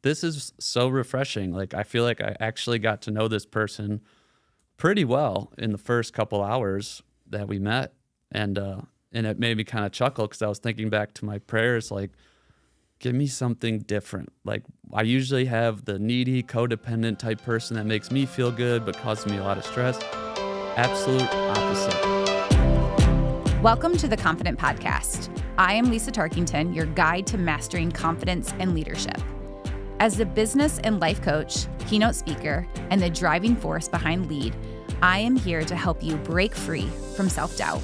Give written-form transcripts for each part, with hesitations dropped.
this is so refreshing. Like, I feel like I actually got to know this person pretty well in the first couple hours that we met. And it made me kind of chuckle because I was thinking back to my prayers, like, give me something different. Like, I usually have the needy, codependent type person that makes me feel good but causes me a lot of stress. Absolute opposite. Welcome to the Confident Podcast. I am Lisa Tarkington, your guide to mastering confidence and leadership. As a business and life coach, keynote speaker, and the driving force behind LEAD, I am here to help you break free from self-doubt,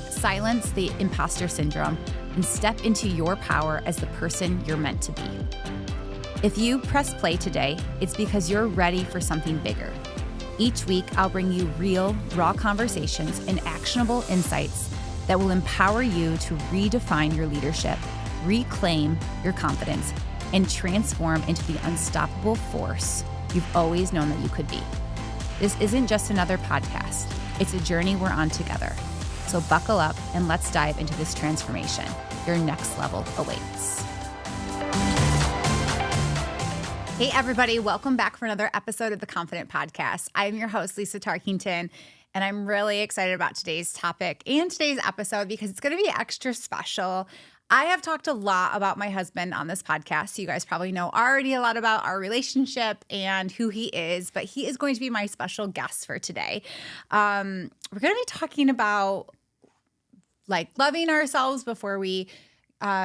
silence the imposter syndrome, and step into your power as the person you're meant to be. If you press play today, it's because you're ready for something bigger. Each week, I'll bring you real, raw conversations and actionable insights that will empower you to redefine your leadership, reclaim your confidence, and transform into the unstoppable force you've always known that you could be. This isn't just another podcast. It's a journey we're on together. So buckle up and let's dive into this transformation. Your next level awaits. Hey everybody, welcome back for another episode of the Confident Podcast. I'm your host, Lisa Tarkington, and I'm really excited about today's topic and today's episode because it's going to be extra special. I have talked a lot about my husband on this podcast. So you guys probably know already a lot about our relationship and who he is, but he is going to be my special guest for today. We're going to be talking about like loving ourselves before we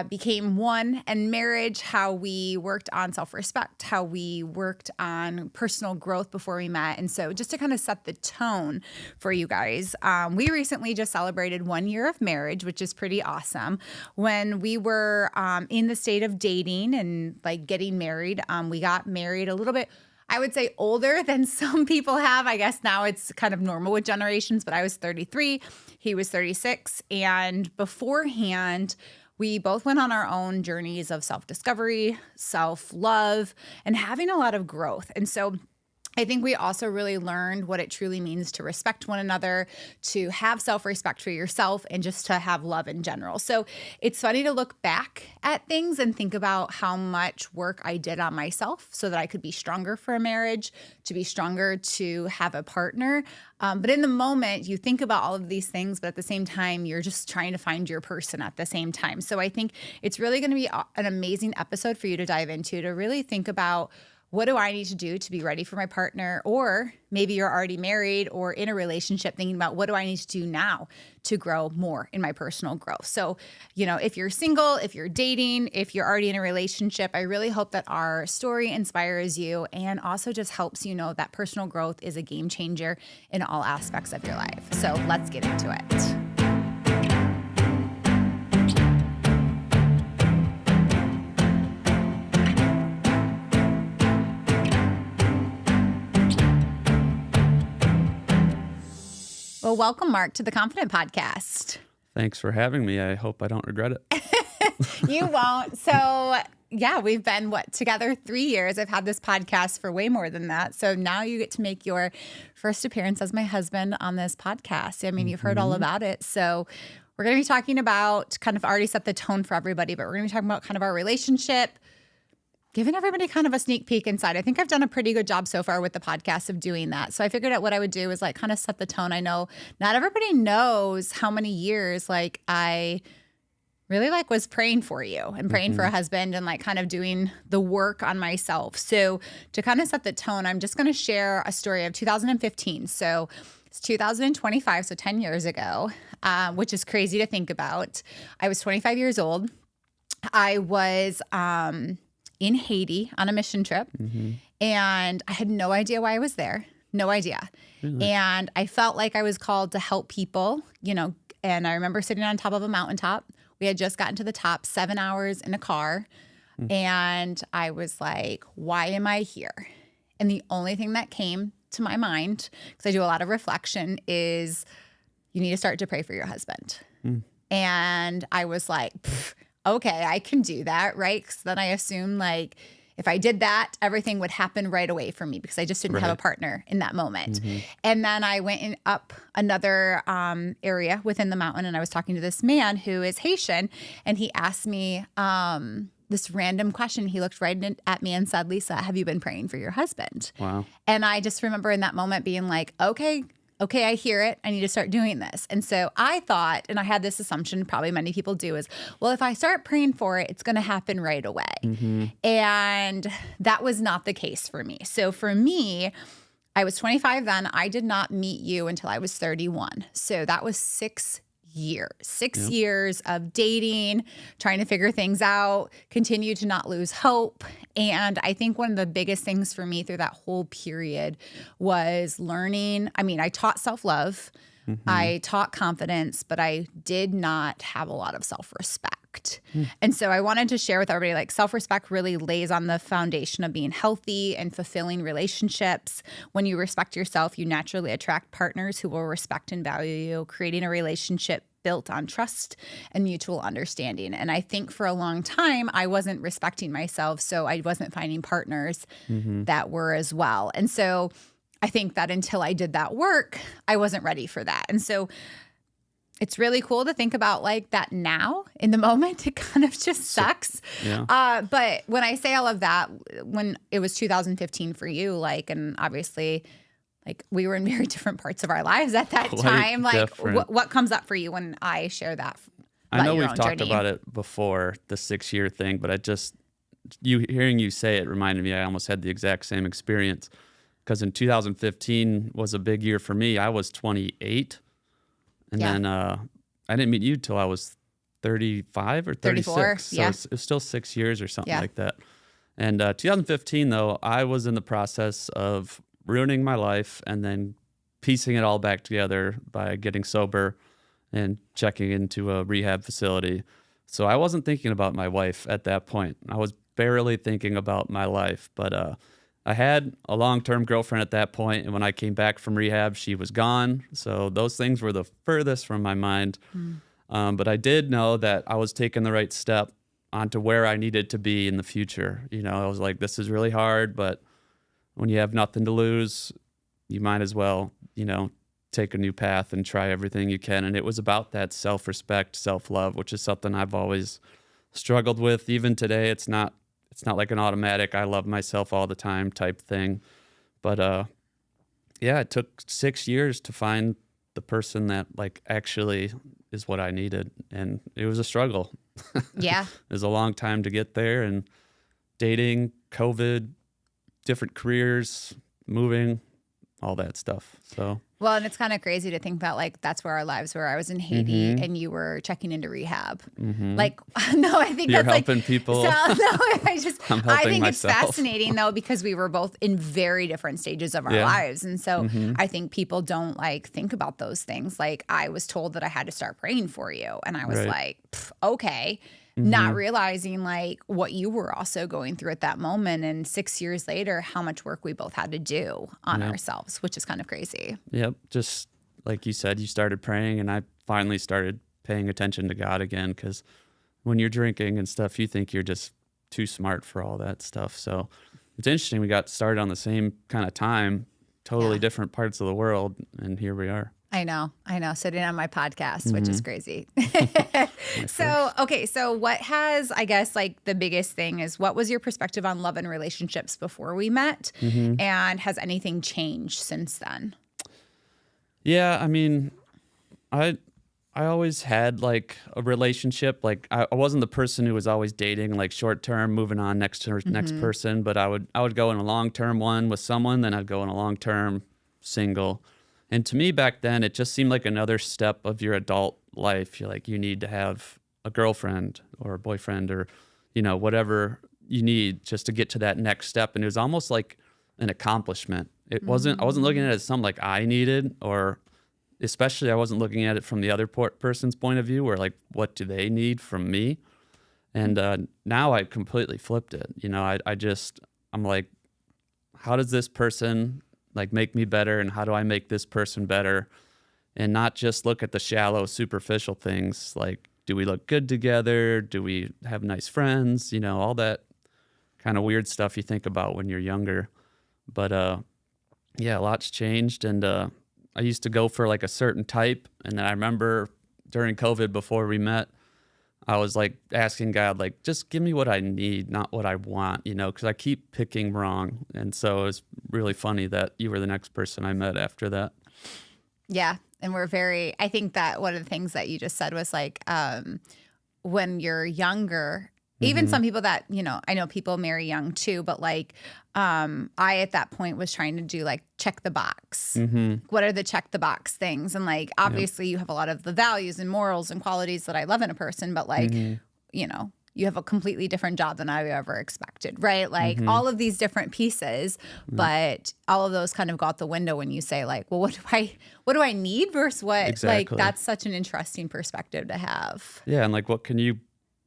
became one, and marriage, how we worked on self-respect, how we worked on personal growth before we met. And so just to kind of set the tone for you guys, we recently just celebrated 1 year of marriage, which is pretty awesome. When we were in the state of dating and like getting married, we got married a little bit, I would say, older than some people have. I guess now it's kind of normal with generations, but I was 33, he was 36. And beforehand, we both went on our own journeys of self-discovery, self-love, and having a lot of growth. And so I think we also really learned what it truly means to respect one another, to have self-respect for yourself, and just to have love in general. So it's funny to look back at things and think about how much work I did on myself so that I could be stronger for a marriage, to be stronger to have a partner. But in the moment, you think about all of these things, but at the same time, you're just trying to find your person at the same time. So I think it's really going to be an amazing episode for you to dive into, to really think about, what do I need to do to be ready for my partner? Or maybe you're already married or in a relationship thinking about, what do I need to do now to grow more in my personal growth? So, you know, if you're single, if you're dating, if you're already in a relationship, I really hope that our story inspires you and also just helps you know that personal growth is a game changer in all aspects of your life. So let's get into it. Well, welcome, Marc, to the Confident Podcast. Thanks for having me. I hope I don't regret it. You won't. So, yeah, we've been, together 3 years. I've had this podcast for way more than that. So now you get to make your first appearance as my husband on this podcast. I mean, you've heard all about it. So we're going to be talking about, kind of already set the tone for everybody, but we're going to be talking about kind of our relationship, giving everybody kind of a sneak peek inside. I think I've done a pretty good job so far with the podcast of doing that. So I figured out what I would do is like kind of set the tone. I know not everybody knows how many years like I really like was praying for you and praying for a husband and like kind of doing the work on myself. So to kind of set the tone, I'm just going to share a story of 2015. So it's 2025, so 10 years ago, which is crazy to think about. I was 25 years old. I was in Haiti on a mission trip, and I had no idea why I was there. No idea. Really? And I felt like I was called to help people, you know, and I remember sitting on top of a mountaintop. We had just gotten to the top, 7 hours in a car, and I was like, why am I here? And the only thing that came to my mind, because I do a lot of reflection, is you need to start to pray for your husband. And I was like, okay, I can do that, right? Because then I assumed like if I did that, everything would happen right away for me because I just didn't have a partner in that moment. And then I went up another area within the mountain, and I was talking to this man who is Haitian, and he asked me, this random question. He looked right at me and said, Lisa, have you been praying for your husband? Wow. And I just remember in that moment being like, okay, I hear it. I need to start doing this. And so I thought, and I had this assumption, probably many people do, is, well, if I start praying for it, it's going to happen right away. Mm-hmm. And that was not the case for me. So for me, I was 25 then. I did not meet you until I was 31. So that was 6 years. 6 years of dating, trying to figure things out, continue to not lose hope. And I think one of the biggest things for me through that whole period was learning. I mean, I taught self-love, I taught confidence, but I did not have a lot of self-respect. And so I wanted to share with everybody, like, self-respect really lays on the foundation of being healthy and fulfilling relationships. When you respect yourself, you naturally attract partners who will respect and value you, creating a relationship built on trust and mutual understanding. And I think for a long time, I wasn't respecting myself, so I wasn't finding partners that were as well. And so I think that until I did that work, I wasn't ready for that. And so it's really cool to think about like that now in the moment. It kind of just sucks. Yeah. But when I say all of that, when it was 2015 for you, like, and obviously like we were in very different parts of our lives at that time. Like what comes up for you when I share that? I know we've talked about it before, the 6-year thing, but hearing you say it reminded me I almost had the exact same experience. Because in 2015 was a big year for me. I was 28. And then I didn't meet you till I was 35 or 36. 34, so it was still 6 years or something like that. And 2015, though, I was in the process of ruining my life and then piecing it all back together by getting sober and checking into a rehab facility. So I wasn't thinking about my wife at that point. I was barely thinking about my life. But I had a long-term girlfriend at that point, and when I came back from rehab, she was gone. So those things were the furthest from my mind. But I did know that I was taking the right step onto where I needed to be in the future. You know, I was like, this is really hard, but when you have nothing to lose, you might as well, you know, take a new path and try everything you can. And it was about that self-respect, self-love, which is something I've always struggled with. Even today, it's not like an automatic, I love myself all the time type thing. But it took 6 years to find the person that like actually is what I needed. And it was a struggle. Yeah. It was a long time to get there, and dating, COVID, different careers, moving, all that stuff. So well, and it's kind of crazy to think that like that's where our lives were. I was in Haiti and you were checking into rehab. Like, no, I think you're that's helping like, people. So, no, I think myself. It's fascinating though, because we were both in very different stages of our lives. And so I think people don't like think about those things. Like I was told that I had to start praying for you. And I was like, okay. Not realizing like what you were also going through at that moment. And 6 years later, how much work we both had to do on ourselves, which is kind of crazy. Yep. Just like you said, you started praying, and I finally started paying attention to God again, because when you're drinking and stuff, you think you're just too smart for all that stuff. So it's interesting. We got started on the same kind of time, totally different parts of the world, and here we are. I know, sitting on my podcast, which is crazy. So what has, I guess, like the biggest thing is, what was your perspective on love and relationships before we met? And has anything changed since then? Yeah, I mean, I always had like a relationship. Like I wasn't the person who was always dating like short term, moving on next person, but I would go in a long term one with someone, then I'd go in a long term single. And to me back then, it just seemed like another step of your adult life. You're like, you need to have a girlfriend or a boyfriend or, you know, whatever you need just to get to that next step. And it was almost like an accomplishment. I wasn't looking at it as something like I needed, or especially I wasn't looking at it from the other person's point of view, or like, what do they need from me? And now I completely flipped it. You know, I'm like, how does this person like make me better, and how do I make this person better? And not just look at the shallow, superficial things like, do we look good together? Do we have nice friends? You know, all that kind of weird stuff you think about when you're younger. But a lot's changed. And I used to go for like a certain type. And then I remember during COVID, before we met, I was like asking God, like, just give me what I need, not what I want, because I keep picking wrong. And so it's really funny that you were the next person I met after that. Yeah. And I think that one of the things that you just said was like, when you're younger, even some people that, I know people marry young too, but like, I at that point was trying to do like check the box. What are the check the box things? And like, obviously you have a lot of the values and morals and qualities that I love in a person, but like, you have a completely different job than I ever expected, right? Like all of these different pieces, but all of those kind of go out the window when you say like, well, what do I need versus what? Exactly. Like that's such an interesting perspective to have. Yeah. And like, what can you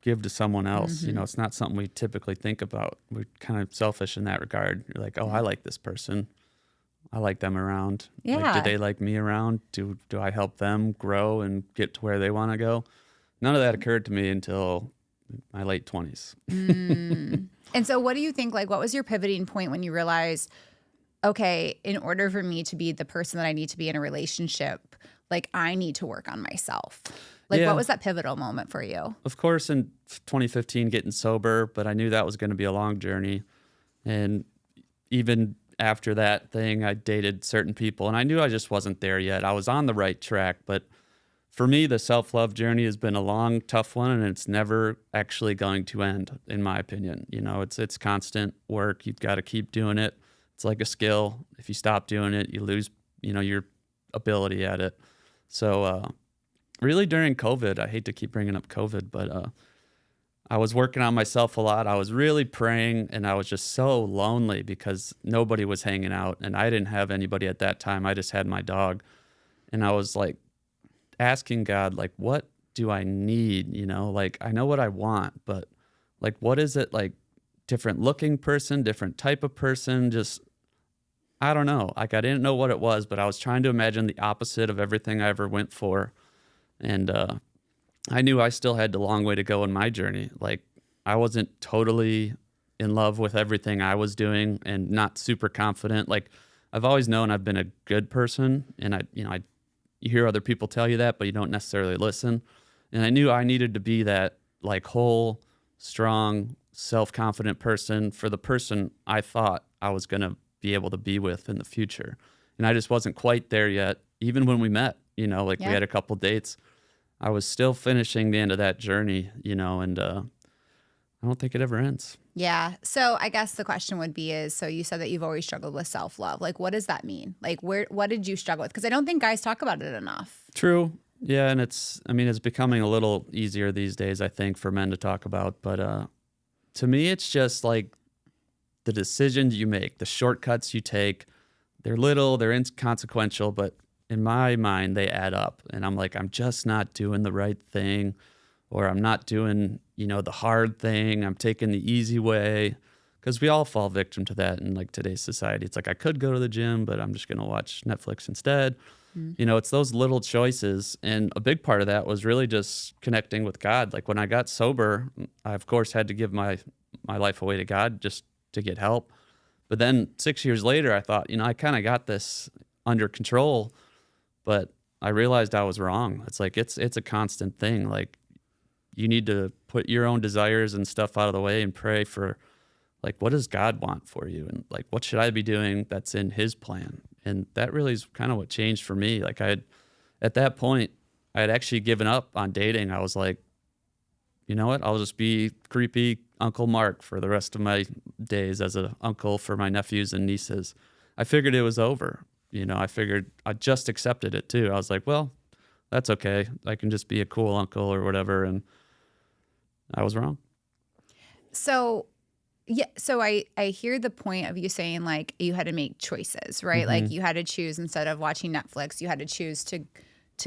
give to someone else? It's not something we typically think about. We're kind of selfish in that regard. You're like, oh, I like this person. I like them around. Yeah. Like, do they like me around? Do I help them grow and get to where they want to go? None of that occurred to me until my late 20s. And so what do you think, like, what was your pivoting point when you realized, okay, in order for me to be the person that I need to be in a relationship, like I need to work on myself? Like, what was that pivotal moment for you? Of course, in 2015, getting sober, but I knew that was going to be a long journey. And even after that thing, I dated certain people, and I knew I just wasn't there yet. I was on the right track, but for me, the self-love journey has been a long, tough one, and it's never actually going to end, in my opinion. It's constant work. You've got to keep doing it. It's like a skill. If you stop doing it, you lose, your ability at it. So really during COVID, I hate to keep bringing up COVID, but I was working on myself a lot. I was really praying, and I was just so lonely because nobody was hanging out, and I didn't have anybody at that time. I just had my dog, and I was like, asking God, like, what do I need? Like, I know what I want, but like, what is it? Like, different looking person, different type of person, just, I don't know. Like, I didn't know what it was, but I was trying to imagine the opposite of everything I ever went for. And I knew I still had a long way to go in my journey. Like, I wasn't totally in love with everything I was doing and not super confident. Like, I've always known I've been a good person, and you hear other people tell you that, but you don't necessarily listen. And I knew I needed to be that like whole, strong, self-confident person for the person I thought I was going to be able to be with in the future. And I just wasn't quite there yet. Even when we met, we had a couple dates, I was still finishing the end of that journey, and I don't think it ever ends. Yeah. So I guess the question would be so you said that you've always struggled with self-love. Like, what does that mean? Like, what did you struggle with? Because I don't think guys talk about it enough. True. Yeah. And it's becoming a little easier these days, I think, for men to talk about. But to me, it's just like the decisions you make, the shortcuts you take. They're little, they're inconsequential, but in my mind, they add up. And I'm like, I'm just not doing the right thing, or I'm not doing the hard thing. I'm taking the easy way, because we all fall victim to that in like today's society. It's like, I could go to the gym, but I'm just going to watch Netflix instead. It's those little choices. And a big part of that was really just connecting with God. Like when I got sober, I of course had to give my life away to God just to get help. But then 6 years later, I thought, I kind of got this under control, but I realized I was wrong. It's like, it's a constant thing. Like, you need to put your own desires and stuff out of the way and pray for, like, what does God want for you? And like, what should I be doing that's in his plan? And that really is kind of what changed for me. Like at that point, I had actually given up on dating. I was like, you know what? I'll just be creepy Uncle Mark for the rest of my days as an uncle for my nephews and nieces. I figured it was over. I figured I just accepted it too. I was like, well, that's okay. I can just be a cool uncle or whatever. And I was wrong. So, yeah. So I hear the point of you saying like you had to make choices, right? Like you had to choose, instead of watching Netflix, you had to choose to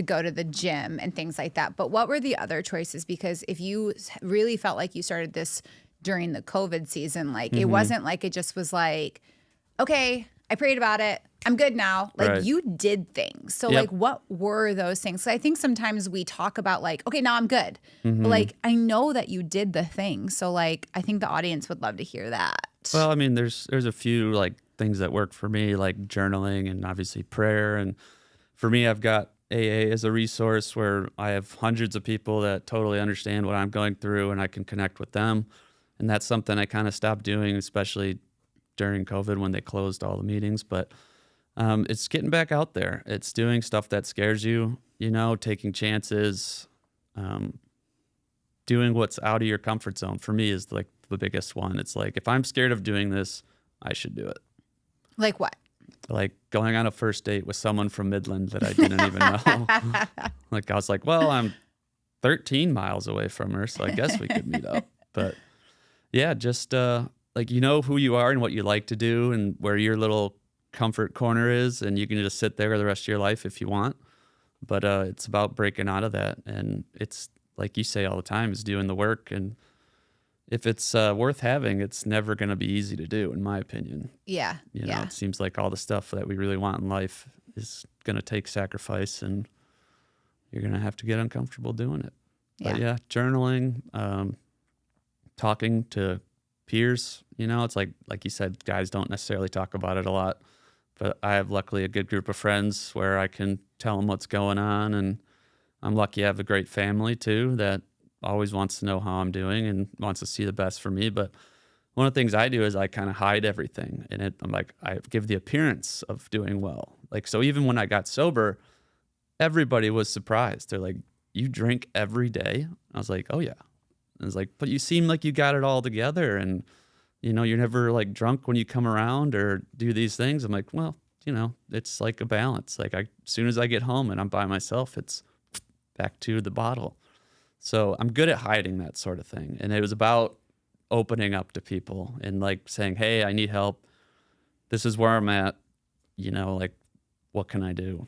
go to the gym and things like that. But what were the other choices? Because if you really felt like you started this during the COVID season, like it wasn't like it just was like, okay, I prayed about it, I'm good now. Like Right. you did things. So Yep. like what were those things? So I think sometimes we talk about like, okay, now I'm good. But like I know that you did the thing. So like I think the audience would love to hear that. Well, there's a few like things that work for me, like journaling and obviously prayer. And for me, I've got AA is a resource where I have hundreds of people that totally understand what I'm going through and I can connect with them. And that's something I kind of stopped doing, especially during COVID when they closed all the meetings. But it's getting back out there. It's doing stuff that scares you, taking chances, doing what's out of your comfort zone for me is like the biggest one. It's like, if I'm scared of doing this, I should do it. Like what? Like going on a first date with someone from Midland that I didn't even know. Like I was like, well, I'm 13 miles away from her, so I guess we could meet up. But yeah, just like who you are and what you like to do and where your little comfort corner is, and you can just sit there the rest of your life if you want. But it's about breaking out of that, and it's like you say all the time, is doing the work. And if it's worth having, it's never going to be easy to do, in my opinion. Yeah. It seems like all the stuff that we really want in life is going to take sacrifice, and you're going to have to get uncomfortable doing it. Yeah. But yeah, journaling, talking to peers, it's like you said, guys don't necessarily talk about it a lot, but I have luckily a good group of friends where I can tell them what's going on. And I'm lucky I have a great family too that always wants to know how I'm doing and wants to see the best for me. But one of the things I do is I kind of hide everything. And I'm like, I give the appearance of doing well. Like, so even when I got sober, everybody was surprised. They're like, you drink every day? I was like, oh yeah. I was like, but you seem like you got it all together, and you're never like drunk when you come around or do these things. I'm like, well, it's like a balance. Like as soon as I get home and I'm by myself, it's back to the bottle. So I'm good at hiding that sort of thing. And it was about opening up to people and like saying, hey, I need help. This is where I'm at. Like, what can I do?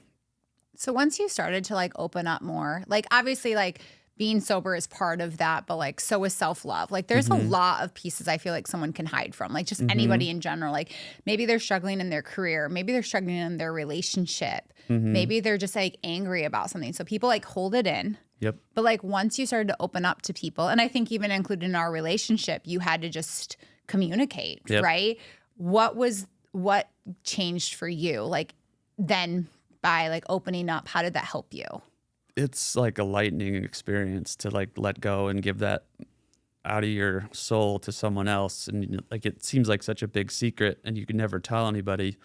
So once you started to like open up more, like obviously like being sober is part of that, but like so is self-love. Like there's a lot of pieces I feel like someone can hide from, like just anybody in general. Like maybe they're struggling in their career, maybe they're struggling in their relationship, maybe they're just like angry about something. So people like hold it in. Yep. But like once you started to open up to people, and I think even included in our relationship, you had to just communicate, right? What changed for you? Like then by like opening up, how did that help you? It's like a lightning experience to like let go and give that out of your soul to someone else. And like, it seems like such a big secret and you can never tell anybody.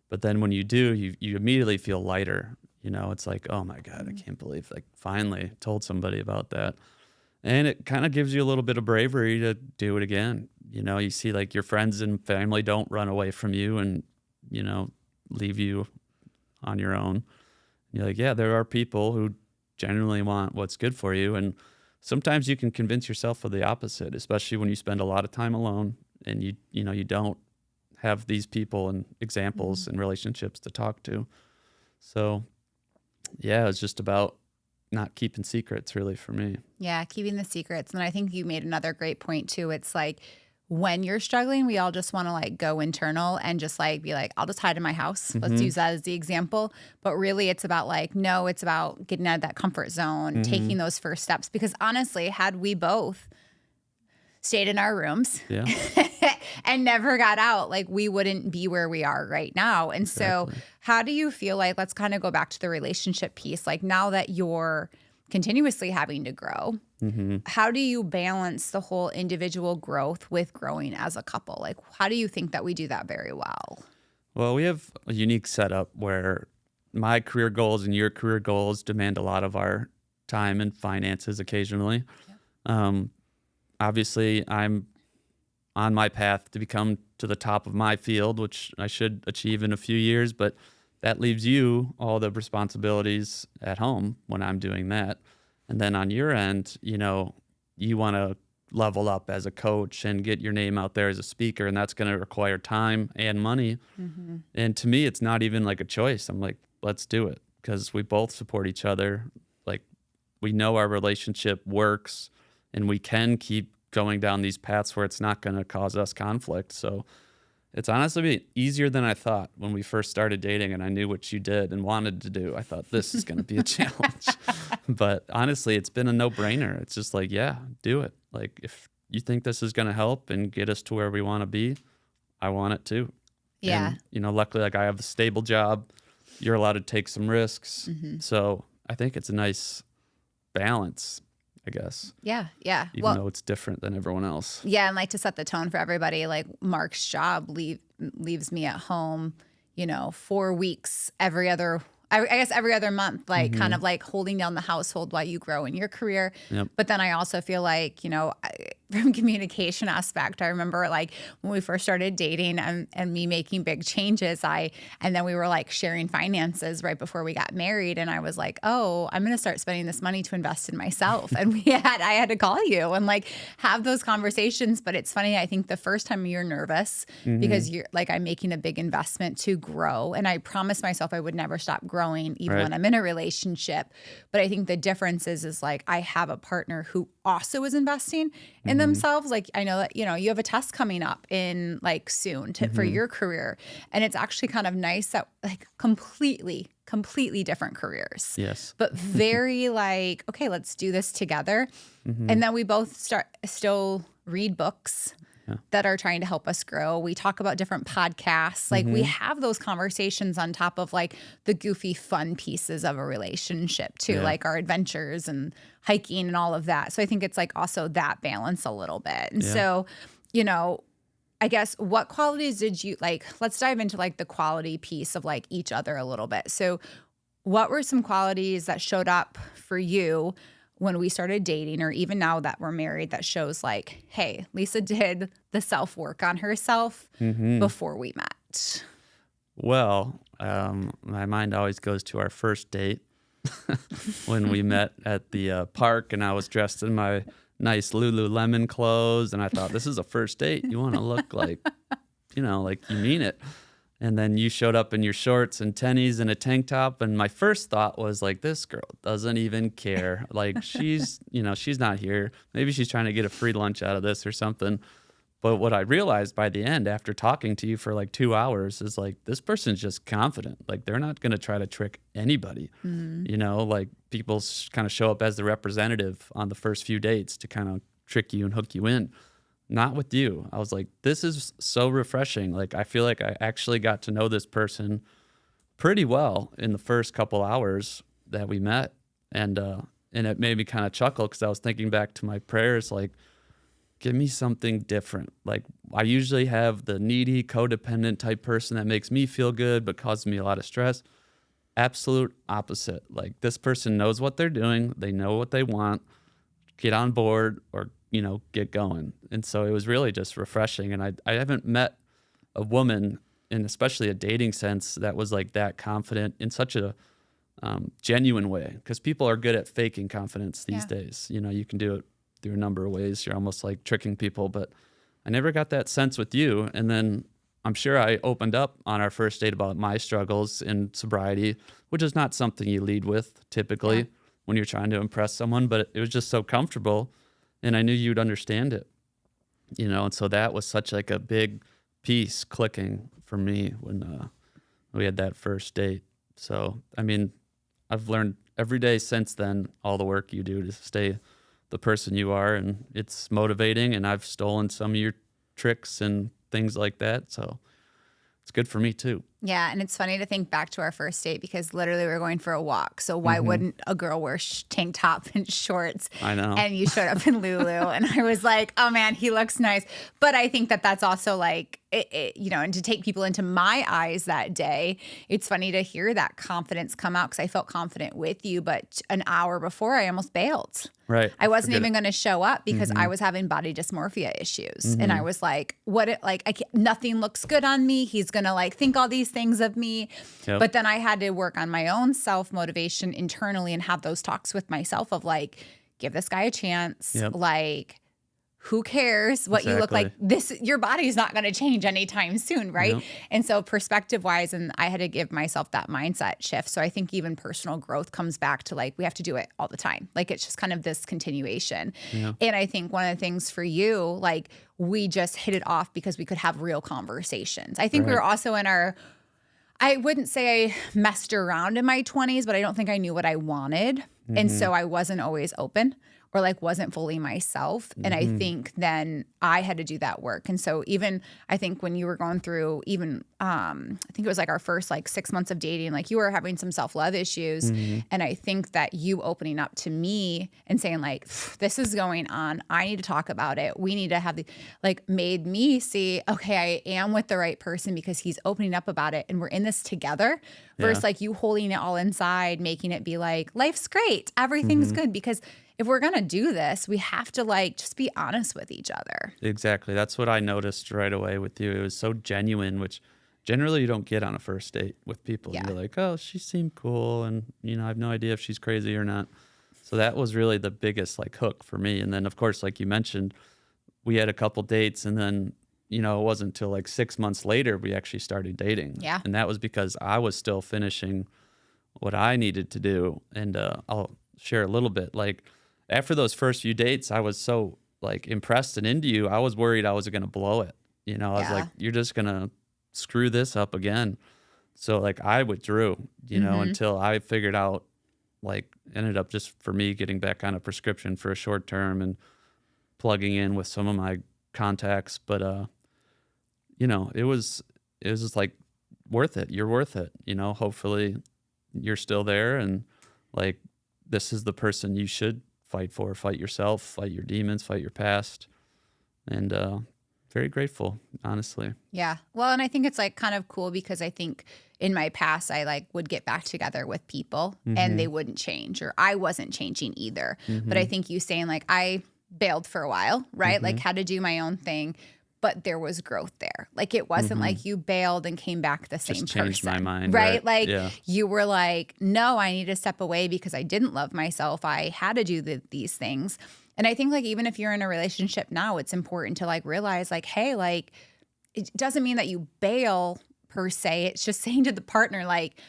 But then when you do, you immediately feel lighter. It's like, oh my God, I can't believe like finally told somebody about that. And it kind of gives you a little bit of bravery to do it again. You see like your friends and family don't run away from you and, leave you on your own. You're like, yeah, there are people who genuinely want what's good for you. And sometimes you can convince yourself of the opposite, especially when you spend a lot of time alone and you don't have these people and examples and relationships to talk to. So yeah, it's just about not keeping secrets really for me. Yeah, keeping the secrets. And I think you made another great point too. It's like when you're struggling, we all just want to like go internal and just like be like, I'll just hide in my house. Let's use that as the example. But really it's about like, no, it's about getting out of that comfort zone, taking those first steps. Because honestly, had we both stayed in our rooms and never got out, like we wouldn't be where we are right now. And so how do you feel like, let's kind of go back to the relationship piece. Like now that you're continuously having to grow, how do you balance the whole individual growth with growing as a couple? Like, how do you think that we do that very well? Well, we have a unique setup where my career goals and your career goals demand a lot of our time and finances occasionally. Obviously, I'm on my path to become to the top of my field, which I should achieve in a few years, but that leaves you all the responsibilities at home when I'm doing that. And then on your end, you want to level up as a coach and get your name out there as a speaker, and that's going to require time and money. And to me, it's not even like a choice. I'm like, let's do it because we both support each other. Like we know our relationship works and we can keep going down these paths where it's not going to cause us conflict. So it's honestly been easier than I thought when we first started dating and I knew what you did and wanted to do. I thought this is going to be a challenge. But honestly, it's been a no-brainer. It's just like, yeah, do it. Like if you think this is going to help and get us to where we want to be, I want it too. Yeah. And, luckily like I have a stable job. You're allowed to take some risks. So I think it's a nice balance, I guess. Yeah. Yeah. Even though it's different than everyone else. Yeah. And like to set the tone for everybody, like Mark's job leaves me at home, 4 weeks I guess every other month, like kind of like holding down the household while you grow in your career. Yep. But then I also feel like, from communication aspect, I remember like when we first started dating and me making big changes, and then we were like sharing finances right before we got married. And I was like, oh, I'm going to start spending this money to invest in myself. And I had to call you and like have those conversations. But it's funny. I think the first time you're nervous because you're like, I'm making a big investment to grow. And I promised myself I would never stop growing even when I'm in a relationship. But I think the difference is like, I have a partner who also is investing in themselves. Like I know that, you have a test coming up in like soon for your career. And it's actually kind of nice that like completely different careers. Yes. But very like, okay, let's do this together. And then we both still read books that are trying to help us grow. We talk about different podcasts. Like we have those conversations on top of like the goofy fun pieces of a relationship too, like our adventures and hiking and all of that. So I think it's like also that balance a little bit. And so, I guess what qualities did you like, let's dive into like the quality piece of like each other a little bit. So what were some qualities that showed up for you when we started dating, or even now that we're married, that shows like, hey, Lisa did the self-work on herself before we met? Well, my mind always goes to our first date when we met at the park, and I was dressed in my nice Lululemon clothes, and I thought, this is a first date. You want to look like, like you mean it. And then you showed up in your shorts and tennies and a tank top. And my first thought was like, this girl doesn't even care. Like she's not here. Maybe she's trying to get a free lunch out of this or something. But what I realized by the end, after talking to you for like 2 hours, is like, this person's just confident. Like they're not going to try to trick anybody. Like people kind of show up as the representative on the first few dates to kind of trick you and hook you in. Not with you. I was like, this is so refreshing. Like, I feel like I actually got to know this person pretty well in the first couple hours that we met. And it made me kind of chuckle because I was thinking back to my prayers, like, give me something different. Like, I usually have the needy, codependent type person that makes me feel good but causes me a lot of stress. Absolute opposite. Like, this person knows what they're doing. They know what they want. Get on board or get going. And so it was really just refreshing. And I haven't met a woman, in especially a dating sense, that was like that confident in such a genuine way. Because people are good at faking confidence these days. You can do it through a number of ways. You're almost like tricking people. But I never got that sense with you. And then I'm sure I opened up on our first date about my struggles in sobriety, which is not something you lead with typically when you're trying to impress someone. But it was just so comfortable. And I knew you'd understand it, and so that was such like a big piece clicking for me when we had that first date. So, I mean, I've learned every day since then, all the work you do to stay the person you are, and it's motivating, and I've stolen some of your tricks and things like that. So it's good for me too. Yeah, and it's funny to think back to our first date because literally we were going for a walk. So why wouldn't a girl wear tank top and shorts? I know. And you showed up in Lulu, and I was like, oh man, he looks nice. But I think that that's also like, and to take people into my eyes that day, it's funny to hear that confidence come out because I felt confident with you. But an hour before, I almost bailed. Right. I wasn't even going to show up because I was having body dysmorphia issues. And I was like, nothing looks good on me. He's going to like think all these things of me. Yep. But then I had to work on my own self-motivation internally and have those talks with myself of like, give this guy a chance. Yep. Like, who cares what you look like? Your body's not going to change anytime soon, right? Yep. And so perspective-wise, and I had to give myself that mindset shift. So I think even personal growth comes back to like, we have to do it all the time. Like, it's just kind of this continuation. Yeah. And I think one of the things for you, like, we just hit it off because we could have real conversations. I think we were also in I wouldn't say I messed around in my 20s, but I don't think I knew what I wanted. And so I wasn't always open or like wasn't fully myself. And I think then I had to do that work. And so even I think when you were going through even I think it was like our first like 6 months of dating, like you were having some self-love issues. And I think that you opening up to me and saying like, this is going on, I need to talk about it, we need to have the like, made me see, okay, I am with the right person because he's opening up about it and we're in this together, versus like you holding it all inside, making it be like, life's great, everything's good. Because if we're going to do this, we have to like just be honest with each other. Exactly. That's what I noticed right away with you. It was so genuine, which generally you don't get on a first date with people. Yeah. You're like, oh, she seemed cool. And, you know, I have no idea if she's crazy or not. So that was really the biggest like hook for me. And then, of course, like you mentioned, we had a couple dates, and then, you know, it wasn't until like 6 months later we actually started dating. Yeah. And that was because I was still finishing what I needed to do. And I'll share a little bit. Like after those first few dates, I was so like impressed and into you. I was worried I was going to blow it. You know, I was like, you're just going to screw this up again. So like I withdrew, you know, until I figured out, like ended up just for me getting back on a prescription for a short term and plugging in with some of my contacts. But, you know, it was just like worth it. You're worth it. You know, hopefully you're still there. And like, this is the person you should fight for, fight yourself, fight your demons, fight your past. And, very grateful, honestly. Yeah. Well, and I think it's like kind of cool because I think in my past, I like would get back together with people and they wouldn't change, or I wasn't changing either. But I think you saying like, I bailed for a while, right? Like had to do my own thing, but there was growth there. Like it wasn't like you bailed and came back the same Just changed my person, mind, right? Like Yeah. you were like, no, I need to step away because I didn't love myself. I had to do these things. And I think like even if you're in a relationship now, it's important to like realize like, hey, like it doesn't mean that you bail per se. It's just saying to the partner like,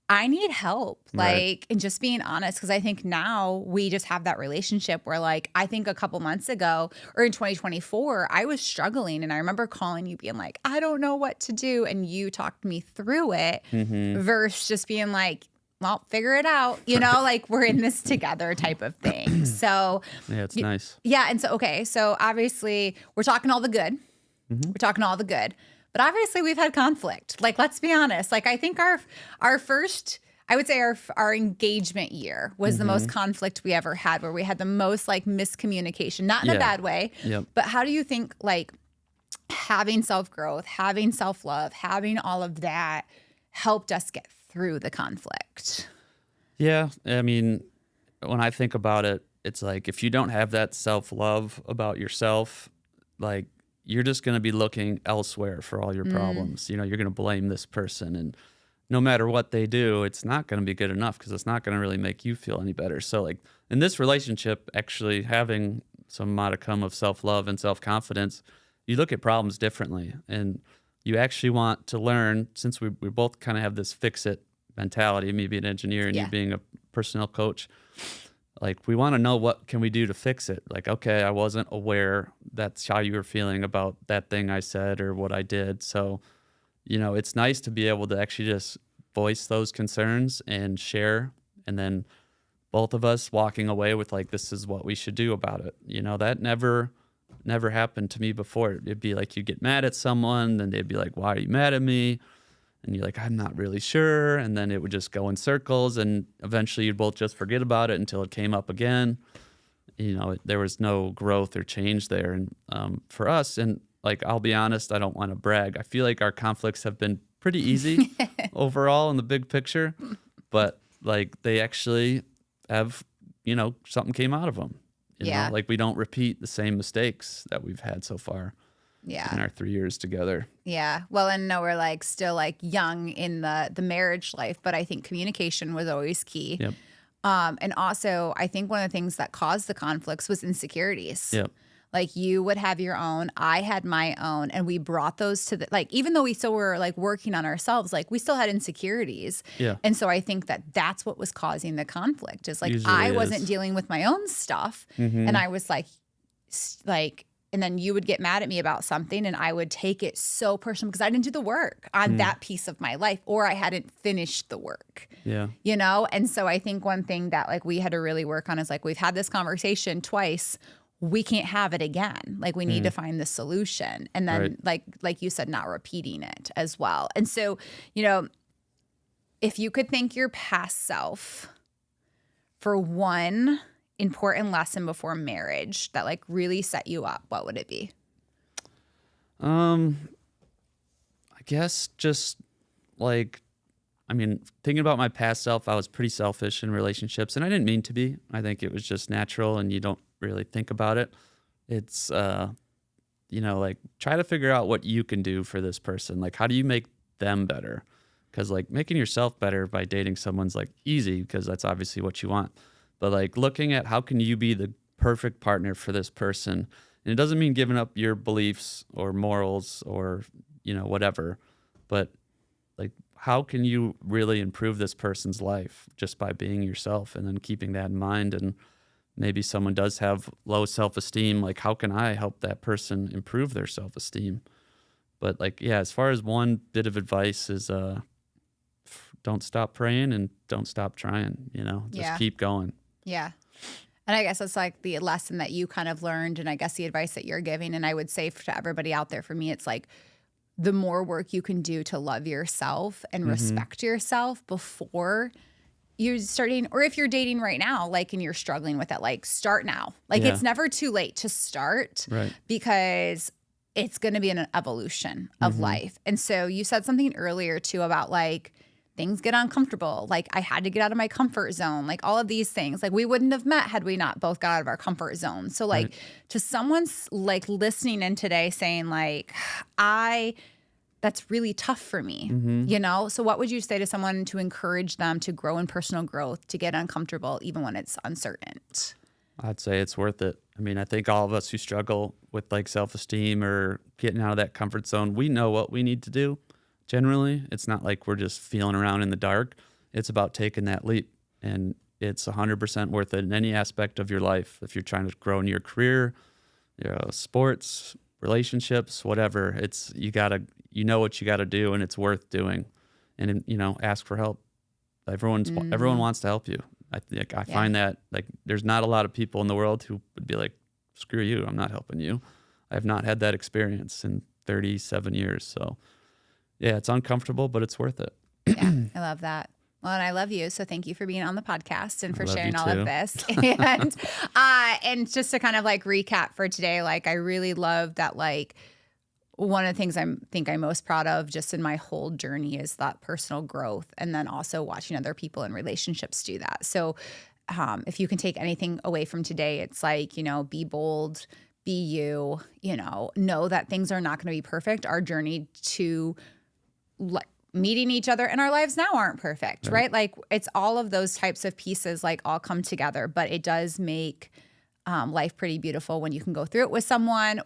I need help, like, and just being honest. Cause I think now we just have that relationship where like, I think a couple months ago or in 2024, I was struggling. And I remember calling you being like, I don't know what to do. And you talked me through it versus just being like, well, figure it out, you know, like we're in this together type of thing. So Yeah, it's nice. yeah. And so, okay. So obviously we're talking all the good. We're talking all the good. But obviously we've had conflict. Like, let's be honest. Like, I think our first, I would say our engagement year was the most conflict we ever had, where we had the most like miscommunication, not in a bad way. Yep. But how do you think like having self-growth, having self-love, having all of that helped us get through the conflict? Yeah. I mean, when I think about it, it's like if you don't have that self-love about yourself, like you're just going to be looking elsewhere for all your problems. You know, you're going to blame this person, and no matter what they do, it's not going to be good enough because it's not going to really make you feel any better. So like in this relationship, actually having some modicum of self-love and self-confidence, you look at problems differently, and you actually want to learn, since we both kind of have this fix-it mentality, me being an engineer and you being a personnel coach, like we want to know what can we do to fix it. Like, okay, I wasn't aware that's how you were feeling about that thing I said or what I did. So, you know, it's nice to be able to actually just voice those concerns and share, and then both of us walking away with like, this is what we should do about it. You know, that never happened to me before. It'd be like you get mad at someone, then they'd be like, why are you mad at me? And you're like, I'm not really sure. And then it would just go in circles, and eventually you'd both just forget about it until it came up again. You know, there was no growth or change there. And for us, and like, I'll be honest, I don't want to brag, I feel like our conflicts have been pretty easy overall in the big picture, but like they actually have, you know, something came out of them. You know, like we don't repeat the same mistakes that we've had so far. In our 3 years together. Yeah. Well, and no, we're like still like young in the marriage life, but I think communication was always key. Yep. And also I think one of the things that caused the conflicts was insecurities. Yep. Like you would have your own, I had my own, and we brought those to the, like, even though we still were like working on ourselves, like we still had insecurities. Yeah. And so I think that that's what was causing the conflict, is like, Usually I is. wasn't dealing with my own stuff. And I was like and then you would get mad at me about something and I would take it so personal because I didn't do the work on that piece of my life, or I hadn't finished the work. Yeah. You know? And so I think one thing that like we had to really work on is like, we've had this conversation twice. We can't have it again. Like we need to find the solution. And then like you said, not repeating it as well. And so, you know, if you could thank your past self for one important lesson before marriage that like really set you up, what would it be? I guess just like, I mean, thinking about my past self, I was pretty selfish in relationships, and I didn't mean to be. I think it was just natural, and you don't really think about it. It's, you know, like try to figure out what you can do for this person. Like, how do you make them better? Because like making yourself better by dating someone's like easy because that's obviously what you want. But like looking at how can you be the perfect partner for this person. And it doesn't mean giving up your beliefs or morals or, you know, whatever. But like how can you really improve this person's life just by being yourself and then keeping that in mind? And maybe someone does have low self-esteem. Like how can I help that person improve their self-esteem? But like, yeah, as far as one bit of advice is, don't stop praying and don't stop trying, you know, just keep going. Yeah. And I guess that's like the lesson that you kind of learned. And I guess the advice that you're giving. And I would say to everybody out there, for me, it's like the more work you can do to love yourself and respect yourself before you're starting, or if you're dating right now, like, and you're struggling with it, like start now. Like it's never too late to start because it's going to be an evolution of life. And so you said something earlier too about like, things get uncomfortable. Like I had to get out of my comfort zone, like all of these things. Like we wouldn't have met had we not both got out of our comfort zone. So like to someone's like listening in today saying like, that's really tough for me, you know? So what would you say to someone to encourage them to grow in personal growth, to get uncomfortable, even when it's uncertain? I'd say it's worth it. I mean, I think all of us who struggle with like self-esteem or getting out of that comfort zone, we know what we need to do. Generally, it's not like we're just feeling around in the dark. It's about taking that leap, and it's 100% worth it in any aspect of your life. If you're trying to grow in your career, you know, sports, relationships, whatever, it's you know what you gotta do, and it's worth doing. And you know, ask for help. Everyone wants to help you. I find that like there's not a lot of people in the world who would be like, screw you, I'm not helping you. I have not had that experience in 37 years, so. Yeah, it's uncomfortable, but it's worth it. Yeah, I love that. Well, and I love you. So thank you for being on the podcast and for sharing all of this. And just to kind of like recap for today, like I really love that like one of the things I'm most proud of just in my whole journey is that personal growth, and then also watching other people in relationships do that. So if you can take anything away from today, it's like, you know, be bold, be you, you know that things are not going to be perfect. Our journey to meeting each other in our lives now aren't perfect, right? Like it's all of those types of pieces like all come together, but it does make life pretty beautiful when you can go through it with someone,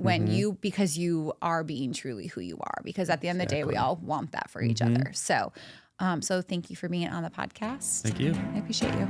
because you are being truly who you are, because at the end of the day, we all want that for each other. So, so thank you for being on the podcast. Thank you. I appreciate you.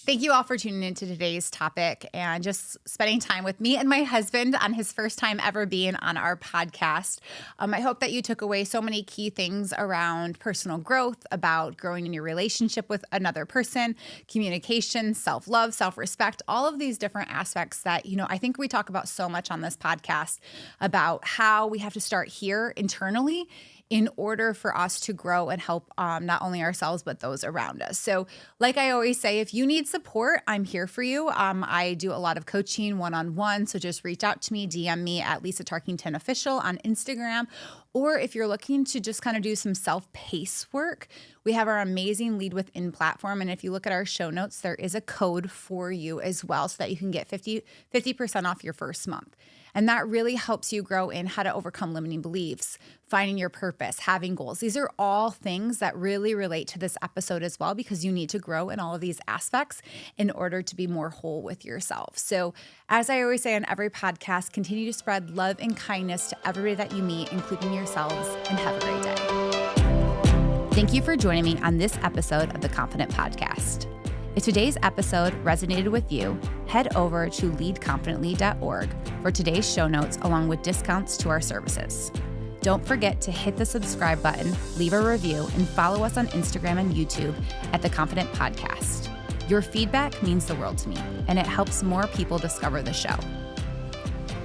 Thank you all for tuning into today's topic and just spending time with me and my husband on his first time ever being on our podcast. I hope that you took away so many key things around personal growth, about growing in your relationship with another person, communication, self-love, self-respect, all of these different aspects that, you know, I think we talk about so much on this podcast about how we have to start here internally in order for us to grow and help not only ourselves, but those around us. So like I always say, if you need support, I'm here for you. I do a lot of coaching one-on-one. So just reach out to me, DM me at Lisa Tarkington Official on Instagram, Or if you're looking to just kind of do some self-paced work, we have our amazing Lead Within platform. And if you look at our show notes, there is a code for you as well so that you can get 50% off your first month. And that really helps you grow in how to overcome limiting beliefs, finding your purpose, having goals. These are all things that really relate to this episode as well, because you need to grow in all of these aspects in order to be more whole with yourself. So as I always say on every podcast, continue to spread love and kindness to everybody that you meet, including yourselves, and have a great day. Thank you for joining me on this episode of the Confident Podcast. If today's episode resonated with you, head over to leadconfidently.org for today's show notes along with discounts to our services. Don't forget to hit the subscribe button, leave a review, and follow us on Instagram and YouTube at The Confident Podcast. Your feedback means the world to me, and it helps more people discover the show.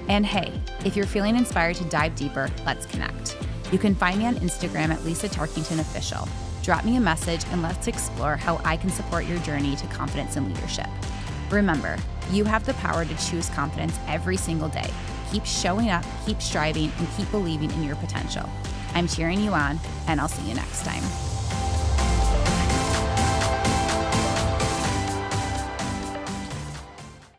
And hey, if you're feeling inspired to dive deeper, let's connect. You can find me on Instagram at Lisa Tarkington Official. Drop me a message and let's explore how I can support your journey to confidence and leadership. Remember, you have the power to choose confidence every single day. Keep showing up, keep striving, and keep believing in your potential. I'm cheering you on, and I'll see you next time.